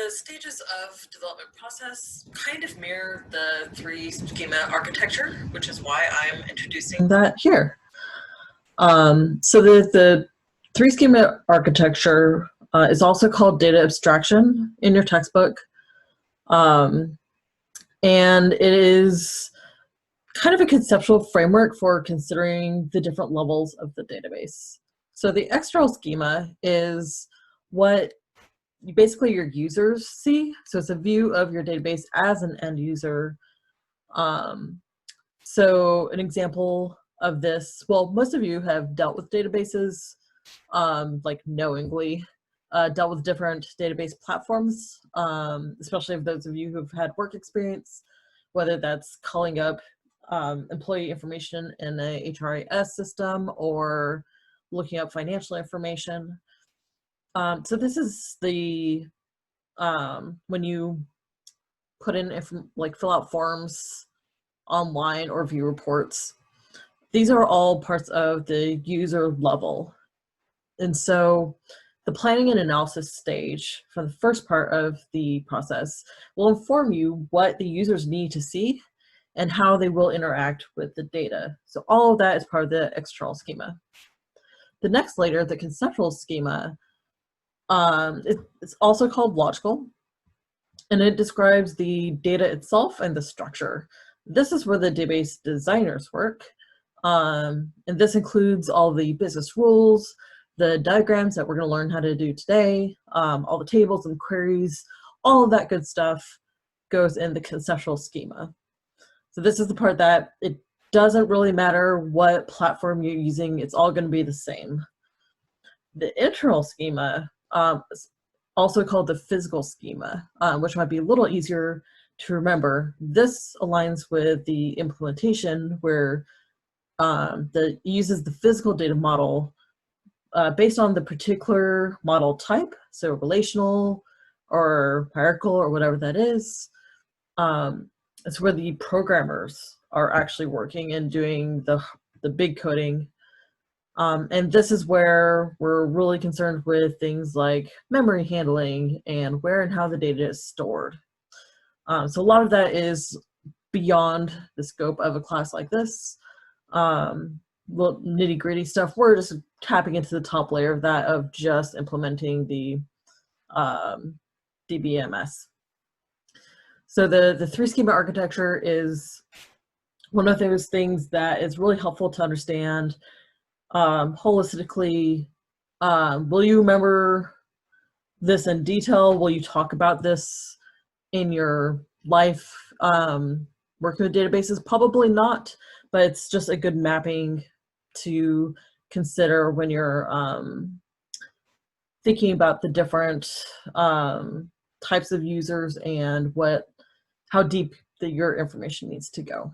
the stages of development process kind of mirror the three schema architecture, which is why I'm introducing that here. So the three schema architecture is also called data abstraction in your textbook. And it is kind of a conceptual framework for considering the different levels of the database. So the external schema is what basically your users see. So it's a view of your database as an end user. So an example of this, well, most of you have dealt with databases, like knowingly, dealt with different database platforms, especially of those of you who've had work experience, whether that's calling up employee information in a HRIS system or looking up financial information. So this is the, when you put in, like fill out forms online or view reports, these are all parts of the user level. And so the planning and analysis stage for the first part of the process will inform you what the users need to see and how they will interact with the data. So all of that is part of the external schema. The next layer, the conceptual schema, it's also called logical, and it describes the data itself and the structure. This is where the database designers work, and this includes all the business rules, the diagrams that we're going to learn how to do today, all the tables and queries, all of that good stuff goes in the conceptual schema. So this is the part that it doesn't really matter what platform you're using, it's all going to be the same. The internal schema, also called the physical schema, which might be a little easier to remember. This aligns with the implementation where it uses the physical data model based on the particular model type, so relational or hierarchical or whatever that is. It's where the programmers are actually working and doing the big coding. And this is where we're really concerned with things like memory handling and where and how the data is stored. So a lot of that is beyond the scope of a class like this. Little nitty-gritty stuff, we're just tapping into the top layer of that, of just implementing the DBMS. So the three schema architecture is one of those things that is really helpful to understand holistically. Will you remember this in detail? Will you talk about this in your life working with databases? Probably not, but it's just a good mapping to consider when you're thinking about the different types of users and how deep your information needs to go.